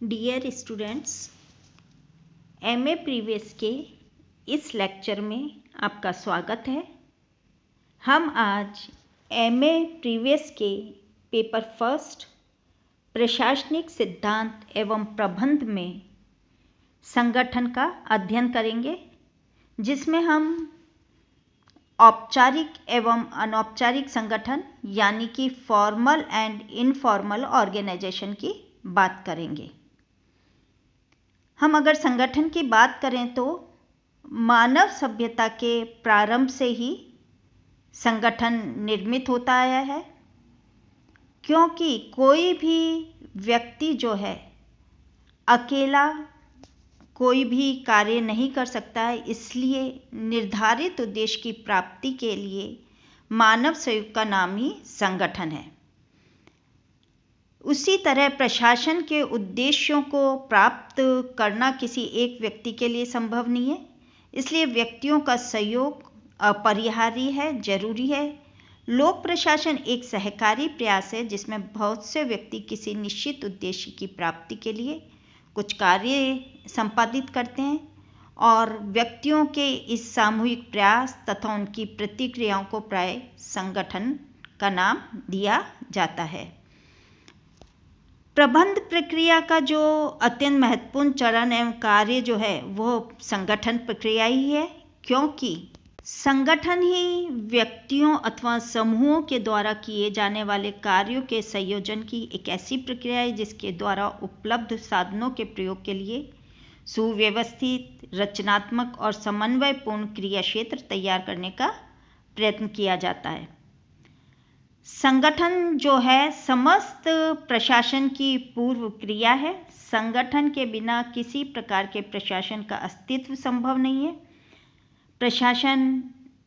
Dear students, MA previous के इस lecture में आपका स्वागत है। हम आज एमए प्रीवियस के पेपर फर्स्ट प्रशासनिक सिद्धांत एवं प्रबंध में संगठन का अध्ययन करेंगे, जिसमें हम औपचारिक एवं अनौपचारिक संगठन यानी कि फॉर्मल एंड इनफॉर्मल ऑर्गेनाइजेशन की बात करेंगे। हम अगर संगठन की बात करें तो मानव सभ्यता के प्रारंभ से ही संगठन निर्मित होता आया है, क्योंकि कोई भी व्यक्ति जो है अकेला कोई भी कार्य नहीं कर सकता है। इसलिए निर्धारित उद्देश्य की प्राप्ति के लिए मानव सहयोग का नाम ही संगठन है। उसी तरह प्रशासन के उद्देश्यों को प्राप्त करना किसी एक व्यक्ति के लिए संभव नहीं है। इसलिए व्यक्तियों का सहयोग अपरिहार्य है, जरूरी है। लोक प्रशासन एक सहकारी प्रयास है जिसमें बहुत से व्यक्ति किसी निश्चित उद्देश्य की प्राप्ति के लिए कुछ कार्य संपादित करते हैं और व्यक्तियों के इस सामूहिक प्रयास तथा उनकी प्रतिक्रियाओं को प्राय संगठन का नाम दिया जाता है। प्रबंध प्रक्रिया का जो अत्यंत महत्वपूर्ण चरण एवं कार्य जो है वो संगठन प्रक्रिया ही है, क्योंकि संगठन ही व्यक्तियों अथवा समूहों के द्वारा किए जाने वाले कार्यों के संयोजन की एक ऐसी प्रक्रिया है जिसके द्वारा उपलब्ध साधनों के प्रयोग के लिए सुव्यवस्थित, रचनात्मक और समन्वयपूर्ण क्रिया क्षेत्र तैयार करने का प्रयत्न किया जाता है। संगठन जो है समस्त प्रशासन की पूर्व क्रिया है। संगठन के बिना किसी प्रकार के प्रशासन का अस्तित्व संभव नहीं है। प्रशासन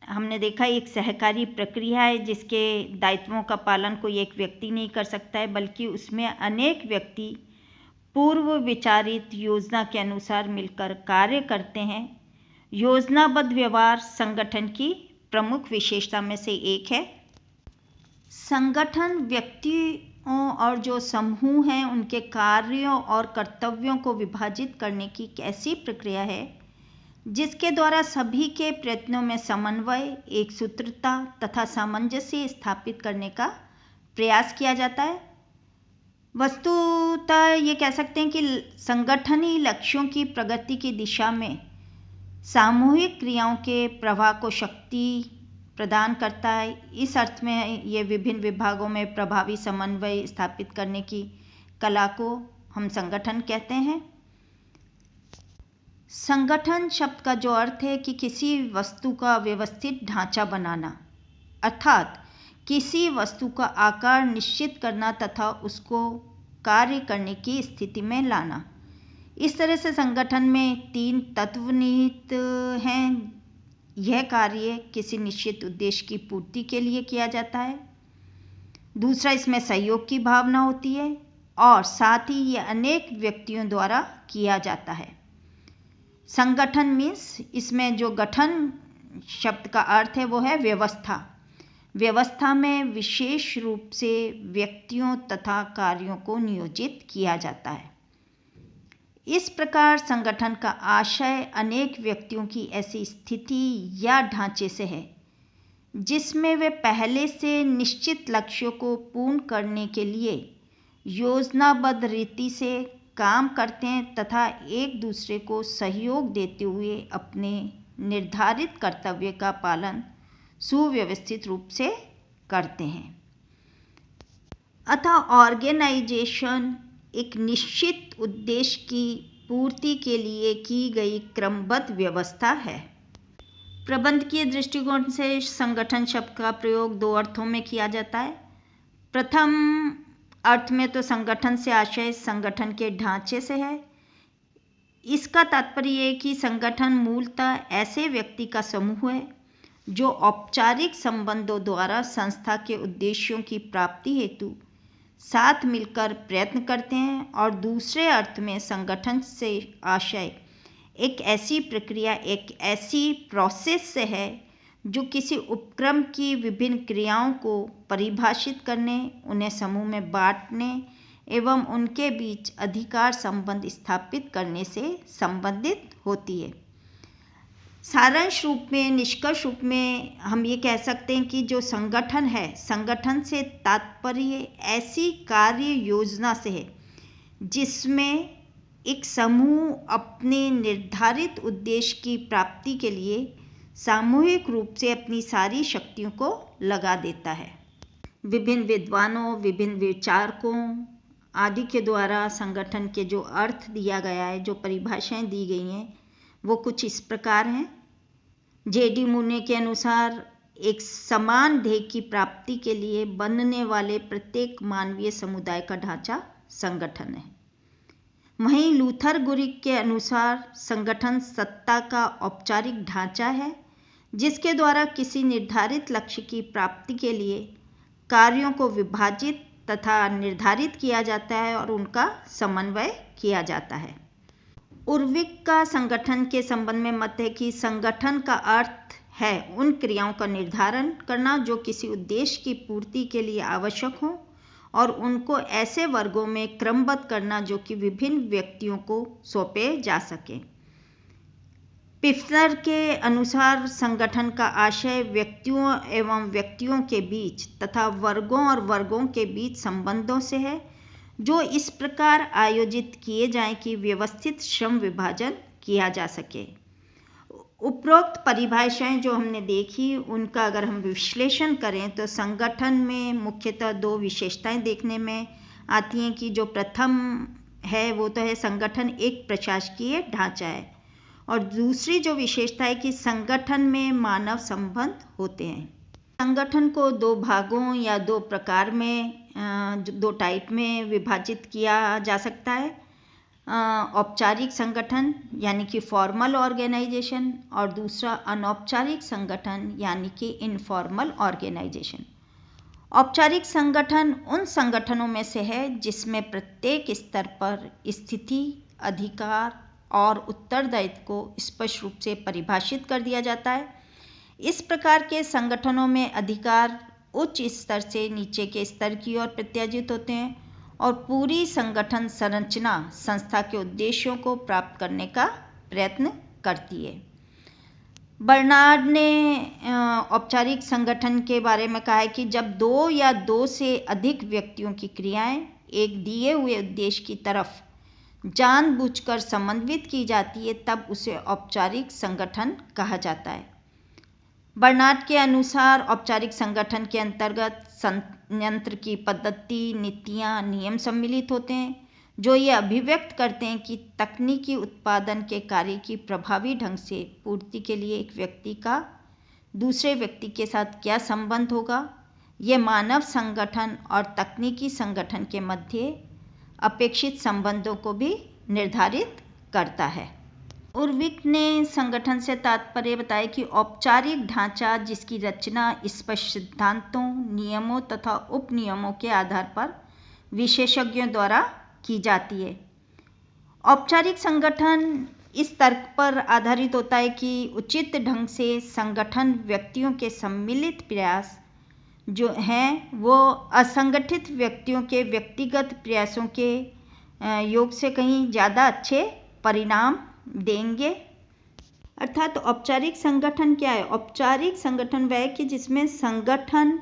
हमने देखा एक सहकारी प्रक्रिया है जिसके दायित्वों का पालन कोई एक व्यक्ति नहीं कर सकता है, बल्कि उसमें अनेक व्यक्ति पूर्व विचारित योजना के अनुसार मिलकर कार्य करते हैं। योजनाबद्ध व्यवहार संगठन की प्रमुख विशेषता में से एक है। संगठन व्यक्तियों और जो समूह हैं उनके कार्यों और कर्तव्यों को विभाजित करने की एक ऐसी प्रक्रिया है जिसके द्वारा सभी के प्रयत्नों में समन्वय, एकसूत्रता तथा सामंजस्य स्थापित करने का प्रयास किया जाता है। वस्तुतः ये कह सकते हैं कि संगठन ही लक्ष्यों की प्रगति की दिशा में सामूहिक क्रियाओं के प्रवाह को शक्ति प्रदान करता है। इस अर्थ में ये विभिन्न विभागों में प्रभावी समन्वय स्थापित करने की कला को हम संगठन कहते हैं। संगठन शब्द का जो अर्थ है कि किसी वस्तु का व्यवस्थित ढांचा बनाना, अर्थात किसी वस्तु का आकार निश्चित करना तथा उसको कार्य करने की स्थिति में लाना। इस तरह से संगठन में 3 तत्व निहित हैं। यह कार्य किसी निश्चित उद्देश्य की पूर्ति के लिए किया जाता है। दूसरा, इसमें सहयोग की भावना होती है और साथ ही ये अनेक व्यक्तियों द्वारा किया जाता है। संगठन मीन्स इसमें जो गठन शब्द का अर्थ है वो है व्यवस्था। व्यवस्था में विशेष रूप से व्यक्तियों तथा कार्यों को नियोजित किया जाता है। इस प्रकार संगठन का आशय अनेक व्यक्तियों की ऐसी स्थिति या ढांचे से है जिसमें वे पहले से निश्चित लक्ष्यों को पूर्ण करने के लिए योजनाबद्ध रीति से काम करते हैं तथा एक दूसरे को सहयोग देते हुए अपने निर्धारित कर्तव्य का पालन सुव्यवस्थित रूप से करते हैं। अतः ऑर्गेनाइजेशन एक निश्चित उद्देश्य की पूर्ति के लिए की गई क्रमबद्ध व्यवस्था है। प्रबंधकीय दृष्टिकोण से संगठन शब्द का प्रयोग 2 अर्थों में किया जाता है। प्रथम अर्थ में तो संगठन से आशय संगठन के ढांचे से है। इसका तात्पर्य ये कि संगठन मूलतः ऐसे व्यक्ति का समूह है जो औपचारिक संबंधों द्वारा संस्था के उद्देश्यों की प्राप्ति हेतु साथ मिलकर प्रयत्न करते हैं। और दूसरे अर्थ में संगठन से आशय एक ऐसी प्रक्रिया, एक ऐसी प्रोसेस से है जो किसी उपक्रम की विभिन्न क्रियाओं को परिभाषित करने, उन्हें समूह में बांटने एवं उनके बीच अधिकार संबंध स्थापित करने से संबंधित होती है। सारांश रूप में, निष्कर्ष रूप में हम ये कह सकते हैं कि जो संगठन है, संगठन से तात्पर्य ऐसी कार्य योजना से है जिसमें एक समूह अपने निर्धारित उद्देश्य की प्राप्ति के लिए सामूहिक रूप से अपनी सारी शक्तियों को लगा देता है। विभिन्न विद्वानों, विभिन्न विचारकों आदि के द्वारा संगठन के जो अर्थ दिया गया है, जो परिभाषाएं दी गई हैं, वो कुछ इस प्रकार हैं। जेडी मूने के अनुसार एक समान ध्येय की प्राप्ति के लिए बनने वाले प्रत्येक मानवीय समुदाय का ढांचा संगठन है। वहीं लूथर गुरिक के अनुसार संगठन सत्ता का औपचारिक ढांचा है जिसके द्वारा किसी निर्धारित लक्ष्य की प्राप्ति के लिए कार्यों को विभाजित तथा निर्धारित किया जाता है और उनका समन्वय किया जाता है। उर्विक का संगठन के संबंध में मत है कि संगठन का अर्थ है उन क्रियाओं का निर्धारण करना जो किसी उद्देश्य की पूर्ति के लिए आवश्यक हो और उनको ऐसे वर्गों में क्रमबद्ध करना जो कि विभिन्न व्यक्तियों को सौंपे जा सके। पिफ्लर के अनुसार संगठन का आशय व्यक्तियों एवं व्यक्तियों के बीच तथा वर्गों और वर्गों के बीच संबंधों से है जो इस प्रकार आयोजित किए जाएं कि व्यवस्थित श्रम विभाजन किया जा सके। उपरोक्त परिभाषाएं जो हमने देखी उनका अगर हम विश्लेषण करें तो संगठन में मुख्यतः दो विशेषताएं देखने में आती हैं कि जो प्रथम है वो तो है संगठन एक प्रशासकीय ढांचा है और दूसरी जो विशेषता है कि संगठन में मानव संबंध होते हैं। संगठन को दो भागों या दो प्रकार में, दो टाइप में विभाजित किया जा सकता है। औपचारिक संगठन यानी कि फॉर्मल ऑर्गेनाइजेशन और दूसरा अनौपचारिक संगठन यानी कि इनफॉर्मल ऑर्गेनाइजेशन। औपचारिक संगठन उन संगठनों में से है जिसमें प्रत्येक स्तर पर स्थिति, अधिकार और उत्तरदायित्व को स्पष्ट रूप से परिभाषित कर दिया जाता है। इस प्रकार के संगठनों में अधिकार उच्च स्तर से नीचे के स्तर की ओर प्रत्याजित होते हैं और पूरी संगठन संरचना संस्था के उद्देश्यों को प्राप्त करने का प्रयत्न करती है। बर्नार्ड ने औपचारिक संगठन के बारे में कहा है कि जब दो या दो से अधिक व्यक्तियों की क्रियाएं एक दिए हुए उद्देश्य की तरफ जानबूझकर समन्वित की जाती है तब उसे औपचारिक संगठन कहा जाता है। बर्नार्ड के अनुसार औपचारिक संगठन के अंतर्गत संयंत्र की पद्धति, नीतियां, नियम सम्मिलित होते हैं जो ये अभिव्यक्त करते हैं कि तकनीकी उत्पादन के कार्य की प्रभावी ढंग से पूर्ति के लिए एक व्यक्ति का दूसरे व्यक्ति के साथ क्या संबंध होगा। ये मानव संगठन और तकनीकी संगठन के मध्य अपेक्षित संबंधों को भी निर्धारित करता है। उर्विक ने संगठन से तात्पर्य बताया कि औपचारिक ढांचा जिसकी रचना स्पष्ट सिद्धांतों, नियमों तथा उपनियमों के आधार पर विशेषज्ञों द्वारा की जाती है। औपचारिक संगठन इस तर्क पर आधारित होता है कि उचित ढंग से संगठन व्यक्तियों के सम्मिलित प्रयास जो हैं वो असंगठित व्यक्तियों के व्यक्तिगत प्रयासों के योग से कहीं ज़्यादा अच्छे परिणाम देंगे। अर्थात औपचारिक संगठन क्या है? औपचारिक संगठन वह है कि जिसमें संगठन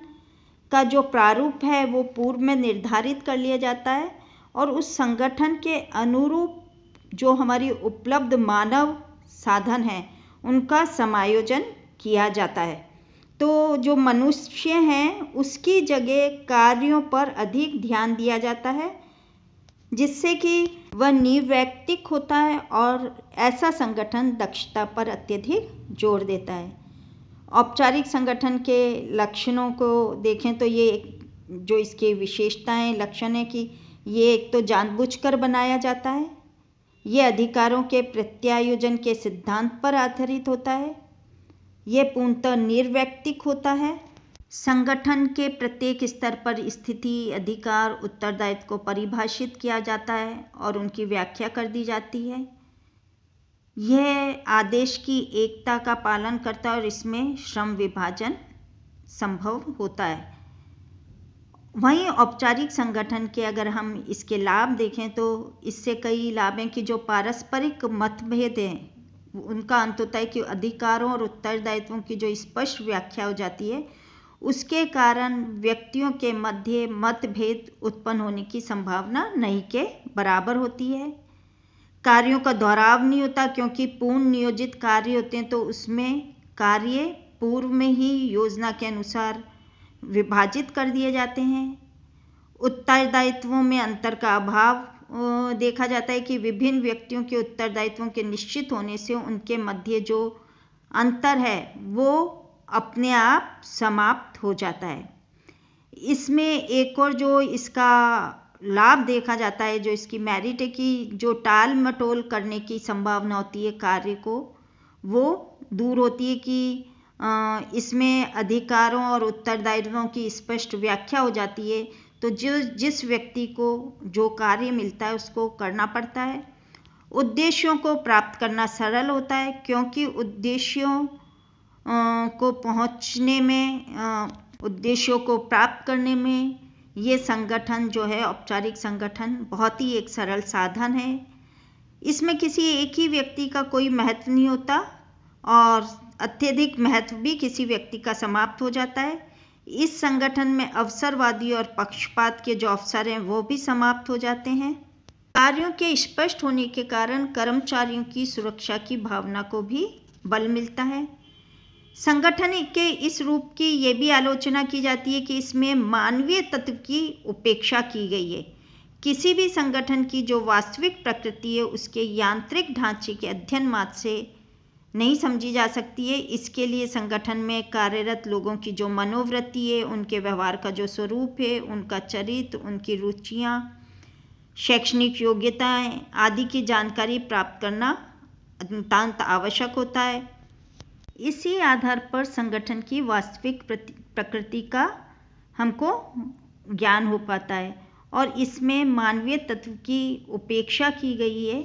का जो प्रारूप है वो पूर्व में निर्धारित कर लिया जाता है और उस संगठन के अनुरूप जो हमारी उपलब्ध मानव साधन हैं उनका समायोजन किया जाता है। तो जो मनुष्य हैं उसकी जगह कार्यों पर अधिक ध्यान दिया जाता है जिससे कि वह निवैयक्तिक होता है और ऐसा संगठन दक्षता पर अत्यधिक जोर देता है। औपचारिक संगठन के लक्षणों को देखें तो ये जो इसके विशेषताएं, लक्षण है कि ये एक तो जानबूझकर बनाया जाता है, ये अधिकारों के प्रत्यायोजन के सिद्धांत पर आधारित होता है, ये पूर्णतः निर्वैयक्तिक होता है, संगठन के प्रत्येक स्तर पर स्थिति, अधिकार, उत्तरदायित्व को परिभाषित किया जाता है और उनकी व्याख्या कर दी जाती है, यह आदेश की एकता का पालन करता है और इसमें श्रम विभाजन संभव होता है। वहीं औपचारिक संगठन के अगर हम इसके लाभ देखें तो इससे कई लाभ हैं कि जो पारस्परिक मतभेद हैं उनका अंत होता है कि अधिकारों और उत्तरदायित्वों की जो स्पष्ट व्याख्या हो जाती है, उसके कारण व्यक्तियों के मध्य मतभेद उत्पन्न होने की संभावना नहीं के बराबर होती है। कार्यों का दोहराव नहीं होता क्योंकि पूर्ण नियोजित कार्य होते हैं, तो उसमें कार्य पूर्व में ही योजना के अनुसार विभाजित कर दिए जाते हैं। उत्तरदायित्वों में अंतर का अभाव देखा जाता है कि विभिन्न व्यक्तियों के उत्तरदायित्वों के निश्चित होने से उनके मध्य जो अंतर है वो अपने आप समाप्त हो जाता है। इसमें एक और जो इसका लाभ देखा जाता है, जो इसकी मेरिट है कि जो टाल मटोल करने की संभावना होती है कार्य को, वो दूर होती है कि इसमें अधिकारों और उत्तरदायित्वों की स्पष्ट व्याख्या हो जाती है, तो जिस व्यक्ति को जो कार्य मिलता है उसको करना पड़ता है। उद्देश्यों को प्राप्त करना सरल होता है क्योंकि उद्देश्यों को पहुंचने में, उद्देश्यों को प्राप्त करने में ये संगठन जो है औपचारिक संगठन बहुत ही एक सरल साधन है। इसमें किसी एक ही व्यक्ति का कोई महत्व नहीं होता और अत्यधिक महत्व भी किसी व्यक्ति का समाप्त हो जाता है। इस संगठन में अवसरवादी और पक्षपात के जो अवसर हैं वो भी समाप्त हो जाते हैं। कार्यों के स्पष्ट होने के कारण कर्मचारियों की सुरक्षा की भावना को भी बल मिलता है। संगठन के इस रूप की ये भी आलोचना की जाती है कि इसमें मानवीय तत्व की उपेक्षा की गई है। किसी भी संगठन की जो वास्तविक प्रकृति है उसके यांत्रिक ढांचे के अध्ययन मात्र से नहीं समझी जा सकती है। इसके लिए संगठन में कार्यरत लोगों की जो मनोवृत्ति है, उनके व्यवहार का जो स्वरूप है, उनका चरित्र, उनकी रुचियाँ, शैक्षणिक योग्यताएं आदि की जानकारी प्राप्त करना अत्यंत आवश्यक होता है। इसी आधार पर संगठन की वास्तविक प्रकृति का हमको ज्ञान हो पाता है और इसमें मानवीय तत्व की उपेक्षा की गई है।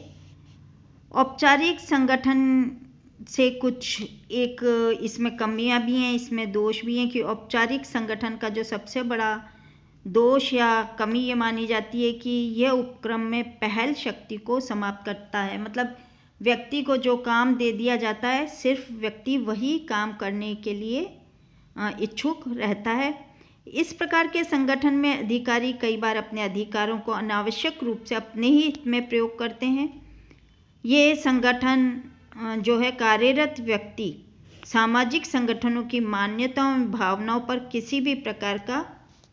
औपचारिक संगठन से कुछ एक इसमें कमियां भी हैं, इसमें दोष भी हैं कि औपचारिक संगठन का जो सबसे बड़ा दोष या कमी ये मानी जाती है कि यह उपक्रम में पहल शक्ति को समाप्त करता है। मतलब व्यक्ति को जो काम दे दिया जाता है सिर्फ व्यक्ति वही काम करने के लिए इच्छुक रहता है। इस प्रकार के संगठन में अधिकारी कई बार अपने अधिकारों को अनावश्यक रूप से अपने ही हित में प्रयोग करते हैं। ये संगठन जो है कार्यरत व्यक्ति सामाजिक संगठनों की मान्यताओं एवं भावनाओं पर किसी भी प्रकार का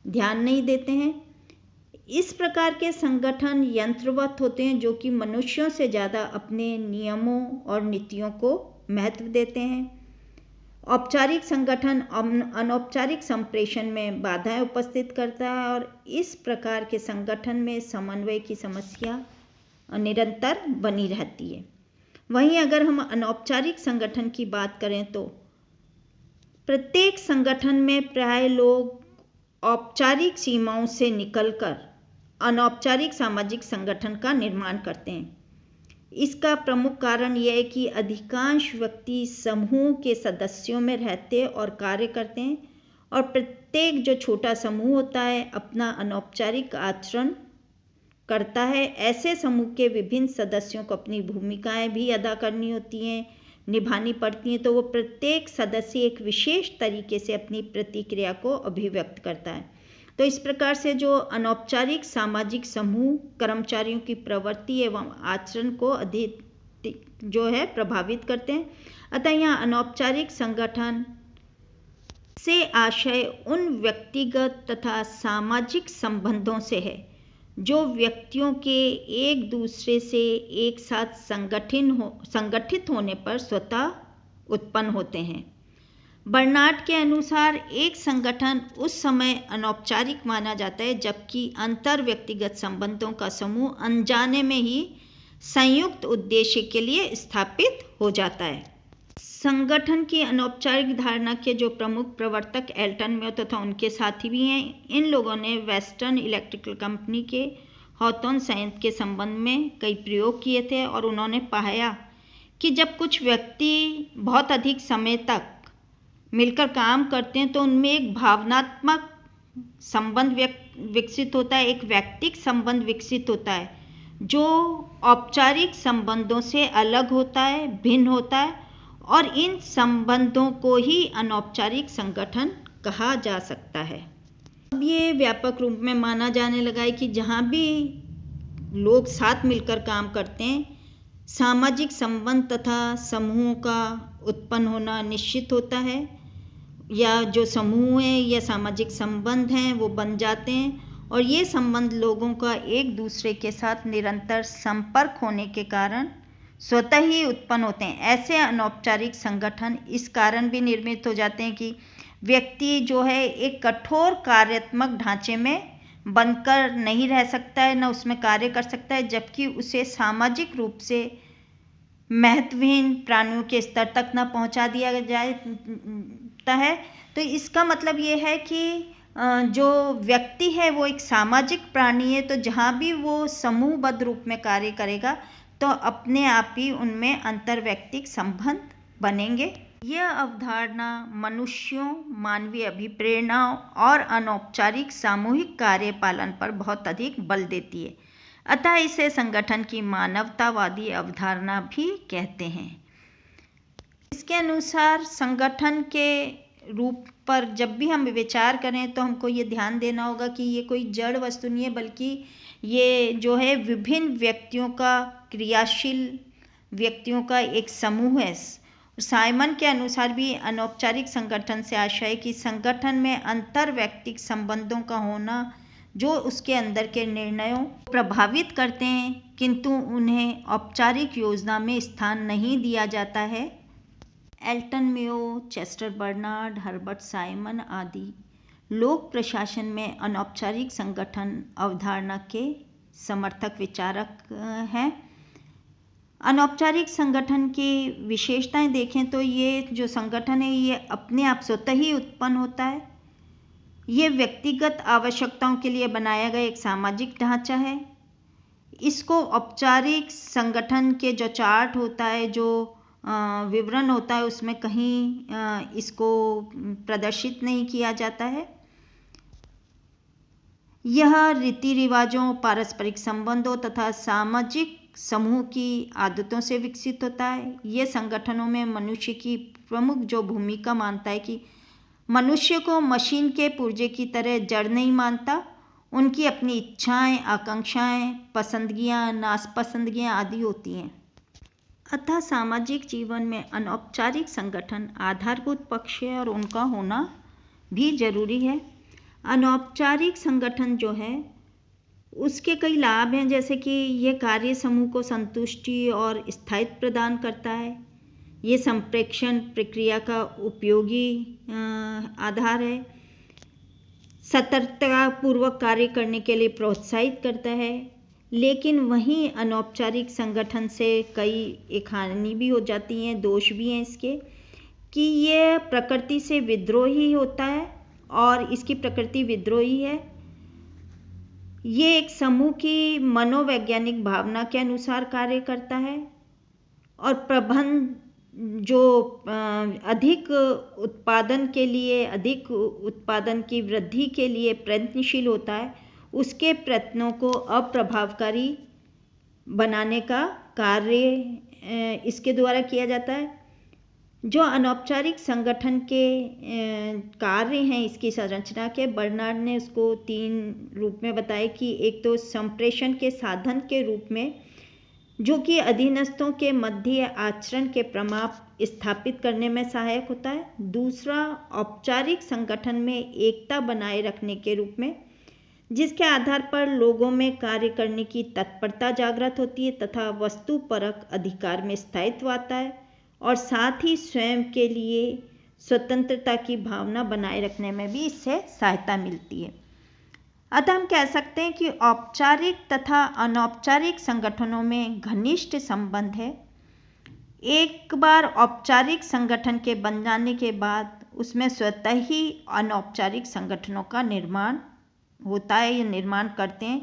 ध्यान नहीं देते हैं। इस प्रकार के संगठन यंत्रवत होते हैं जो कि मनुष्यों से ज़्यादा अपने नियमों और नीतियों को महत्व देते हैं। औपचारिक संगठन अनौपचारिक संप्रेषण में बाधाएं उपस्थित करता है और इस प्रकार के संगठन में समन्वय की समस्या निरंतर बनी रहती है। वहीं अगर हम अनौपचारिक संगठन की बात करें तो प्रत्येक संगठन में प्राय लोग औपचारिक सीमाओं से निकलकर अनौपचारिक सामाजिक संगठन का निर्माण करते हैं। इसका प्रमुख कारण यह है कि अधिकांश व्यक्ति समूह के सदस्यों में रहते और कार्य करते हैं और प्रत्येक जो छोटा समूह होता है अपना अनौपचारिक आचरण करता है। ऐसे समूह के विभिन्न सदस्यों को अपनी भूमिकाएं भी अदा करनी होती हैं, निभानी पड़ती हैं, तो वो प्रत्येक सदस्य एक विशेष तरीके से अपनी प्रतिक्रिया को अभिव्यक्त करता है। तो इस प्रकार से जो अनौपचारिक सामाजिक समूह कर्मचारियों की प्रवृत्ति एवं आचरण को अधिक जो है प्रभावित करते हैं। अतः यहाँ अनौपचारिक संगठन से आशय उन व्यक्तिगत तथा सामाजिक संबंधों से है जो व्यक्तियों के एक दूसरे से एक साथ संगठित होने पर स्वतः उत्पन्न होते हैं। बर्नार्ड के अनुसार एक संगठन उस समय अनौपचारिक माना जाता है जबकि अंतर व्यक्तिगत संबंधों का समूह अनजाने में ही संयुक्त उद्देश्य के लिए स्थापित हो जाता है। संगठन की अनौपचारिक धारणा के जो प्रमुख प्रवर्तक एल्टन म्यो तथा उनके साथी भी हैं। इन लोगों ने वेस्टर्न इलेक्ट्रिकल कंपनी के हॉथॉर्न संयंत्र के संबंध में कई प्रयोग किए थे और उन्होंने पाया कि जब कुछ व्यक्ति बहुत अधिक समय तक मिलकर काम करते हैं तो उनमें एक भावनात्मक संबंध विकसित होता है, एक व्यक्तिक संबंध विकसित होता है जो औपचारिक संबंधों से अलग होता है, भिन्न होता है, और इन संबंधों को ही अनौपचारिक संगठन कहा जा सकता है। अब ये व्यापक रूप में माना जाने लगा है कि जहाँ भी लोग साथ मिलकर काम करते हैं, सामाजिक संबंध तथा समूहों का उत्पन्न होना निश्चित होता है, या जो समूह हैं या सामाजिक संबंध हैं वो बन जाते हैं, और ये संबंध लोगों का एक दूसरे के साथ निरंतर संपर्क होने के कारण स्वतः ही उत्पन्न होते हैं। ऐसे अनौपचारिक संगठन इस कारण भी निर्मित हो जाते हैं कि व्यक्ति जो है एक कठोर कार्यात्मक ढांचे में बनकर नहीं रह सकता है, न उसमें कार्य कर सकता है, जबकि उसे सामाजिक रूप से महत्वहीन प्राणियों के स्तर तक न पहुंचा दिया जाता है। तो इसका मतलब ये है कि जो व्यक्ति है वो एक सामाजिक प्राणी है, तो जहाँ भी वो समूहबद्ध रूप में कार्य करेगा तो अपने आप ही उनमें अंतर्वैयक्तिक संबंध बनेंगे। यह अवधारणा मनुष्यों, मानवीय अभिप्रेरणाओं और अनौपचारिक सामूहिक कार्य पालन पर बहुत अधिक बल देती है। अतः इसे संगठन की मानवतावादी अवधारणा भी कहते हैं। इसके अनुसार संगठन के रूप पर जब भी हम विचार करें तो हमको ये ध्यान देना होगा कि ये कोई जड़ वस्तु नहीं है, बल्कि ये जो है विभिन्न व्यक्तियों का, क्रियाशील व्यक्तियों का एक समूह है। साइमन के अनुसार भी अनौपचारिक संगठन से आशय है कि संगठन में अंतर्वैयक्तिक संबंधों का होना जो उसके अंदर के निर्णयों को प्रभावित करते हैं, किंतु उन्हें औपचारिक योजना में स्थान नहीं दिया जाता है। Elton Mayo, Chester Barnard, Herbert Simon आदि लोक प्रशासन में अनौपचारिक संगठन अवधारणा के समर्थक विचारक हैं। अनौपचारिक संगठन की विशेषताएं देखें तो ये जो संगठन है ये अपने आप स्वतः ही उत्पन्न होता है। ये व्यक्तिगत आवश्यकताओं के लिए बनाया गया एक सामाजिक ढांचा है। इसको औपचारिक संगठन के जो चार्ट होता है, जो विवरण होता है, उसमें कहीं इसको प्रदर्शित नहीं किया जाता है। यह रीति रिवाजों, पारस्परिक संबंधों तथा सामाजिक समूह की आदतों से विकसित होता है। ये संगठनों में मनुष्य की प्रमुख जो भूमिका मानता है कि मनुष्य को मशीन के पुर्जे की तरह जड़ नहीं मानता, उनकी अपनी इच्छाएं, आकांक्षाएं, पसंदगियां, नापसंदगियां आदि होती हैं। अतः सामाजिक जीवन में अनौपचारिक संगठन आधारभूत पक्ष है और उनका होना भी जरूरी है। अनौपचारिक संगठन जो है उसके कई लाभ हैं, जैसे कि यह कार्य समूह को संतुष्टि और स्थायित्व प्रदान करता है। ये संप्रेषण प्रक्रिया का उपयोगी आधार है। सतर्कतापूर्वक कार्य करने के लिए प्रोत्साहित करता है। लेकिन वहीं अनौपचारिक संगठन से कई एक हानि भी हो जाती हैं, दोष भी हैं इसके, कि ये प्रकृति से विद्रोही होता है और इसकी प्रकृति विद्रोही है। ये एक समूह की मनोवैज्ञानिक भावना के अनुसार कार्य करता है और प्रबंध जो अधिक उत्पादन के लिए, अधिक उत्पादन की वृद्धि के लिए प्रयत्नशील होता है, उसके प्रयत्नों को अप्रभावकारी बनाने का कार्य इसके द्वारा किया जाता है। जो अनौपचारिक संगठन के कार्य हैं इसकी संरचना के, बर्नार्ड ने उसको 3 रूप में बताया कि एक तो संप्रेषण के साधन के रूप में, जो कि अधीनस्थों के मध्य आचरण के प्रमाप स्थापित करने में सहायक होता है। दूसरा, औपचारिक संगठन में एकता बनाए रखने के रूप में, जिसके आधार पर लोगों में कार्य करने की तत्परता जागृत होती है तथा वस्तुपरक अधिकार में स्थायित्व आता है, और साथ ही स्वयं के लिए स्वतंत्रता की भावना बनाए रखने में भी इससे सहायता मिलती है। अतः हम कह सकते हैं कि औपचारिक तथा अनौपचारिक संगठनों में घनिष्ठ संबंध है। एक बार औपचारिक संगठन के बन जाने के बाद उसमें स्वतः ही अनौपचारिक संगठनों का निर्माण होता है, ये निर्माण करते हैं,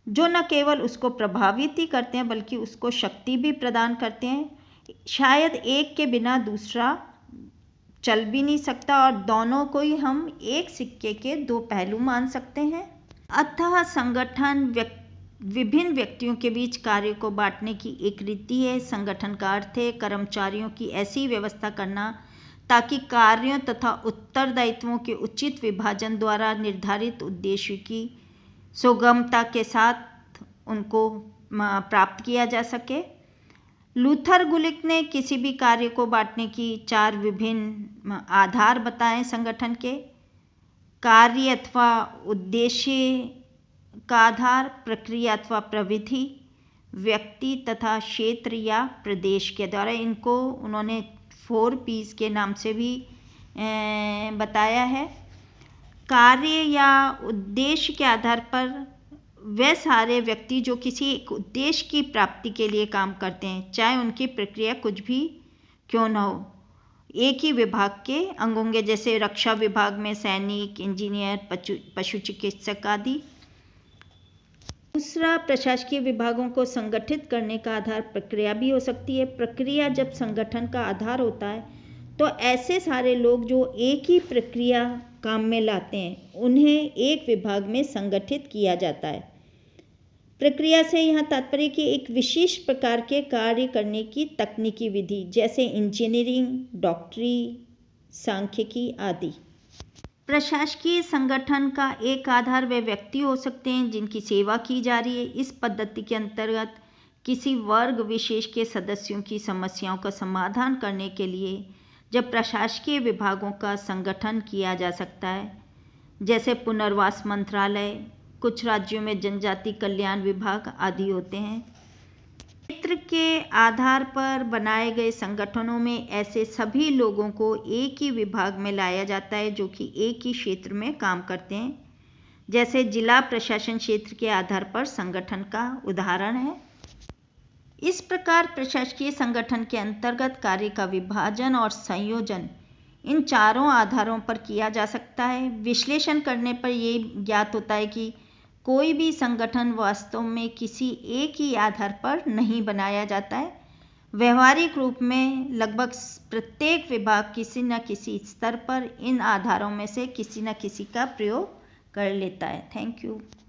जो न केवल उसको प्रभावित ही करते हैं बल्कि उसको शक्ति भी प्रदान करते हैं। शायद एक के बिना दूसरा चल भी नहीं सकता और दोनों को ही हम एक सिक्के के 2 पहलू मान सकते हैं। अतः संगठन विभिन्न व्यक्तियों के बीच कार्य को बांटने की एक रीति है। संगठन का अर्थ है कर्मचारियों की ऐसी व्यवस्था करना ताकि कार्यों तथा उत्तरदायित्वों के उचित विभाजन द्वारा निर्धारित उद्देश्य की सुगमता के साथ उनको प्राप्त किया जा सके। लूथर गुलिक ने किसी भी कार्य को बांटने की 4 विभिन्न आधार बताए संगठन के। कार्य अथवा उद्देश्य का आधार, प्रक्रिया अथवा प्रविधि, व्यक्ति तथा क्षेत्र या प्रदेश के द्वारा। इनको उन्होंने 4 P's के नाम से भी बताया है। कार्य या उद्देश्य के आधार पर वे सारे व्यक्ति जो किसी एक उद्देश्य की प्राप्ति के लिए काम करते हैं, चाहे उनकी प्रक्रिया कुछ भी क्यों न हो, एक ही विभाग के अंग होंगे, जैसे रक्षा विभाग में सैनिक, इंजीनियर, पशु चिकित्सक आदि। दूसरा, प्रशासकीय विभागों को संगठित करने का आधार प्रक्रिया भी हो सकती है। प्रक्रिया जब संगठन का आधार होता है तो ऐसे सारे लोग जो एक ही प्रक्रिया काम में लाते हैं उन्हें एक विभाग में संगठित किया जाता है। प्रक्रिया से यहाँ तात्पर्य कि एक विशेष प्रकार के कार्य करने की तकनीकी विधि, जैसे इंजीनियरिंग, डॉक्टरी, सांख्यिकी आदि। प्रशासकीय संगठन का एक आधार वे व्यक्ति हो सकते हैं जिनकी सेवा की जा रही है। इस पद्धति के अंतर्गत किसी वर्ग विशेष के सदस्यों की समस्याओं का समाधान करने के लिए जब प्रशासकीय विभागों का संगठन किया जा सकता है, जैसे पुनर्वास मंत्रालय, कुछ राज्यों में जनजाति कल्याण विभाग आदि होते हैं। क्षेत्र के आधार पर बनाए गए संगठनों में ऐसे सभी लोगों को एक ही विभाग में लाया जाता है जो कि एक ही क्षेत्र में काम करते हैं, जैसे जिला प्रशासन क्षेत्र के आधार पर संगठन का उदाहरण है। इस प्रकार प्रशासकीय संगठन के अंतर्गत कार्य का विभाजन और संयोजन इन चारों आधारों पर किया जा सकता है। विश्लेषण करने पर ये ज्ञात होता है कि कोई भी संगठन वास्तव में किसी एक ही आधार पर नहीं बनाया जाता है। व्यवहारिक रूप में लगभग प्रत्येक विभाग किसी न किसी स्तर पर इन आधारों में से किसी न किसी का प्रयोग कर लेता है। Thank you.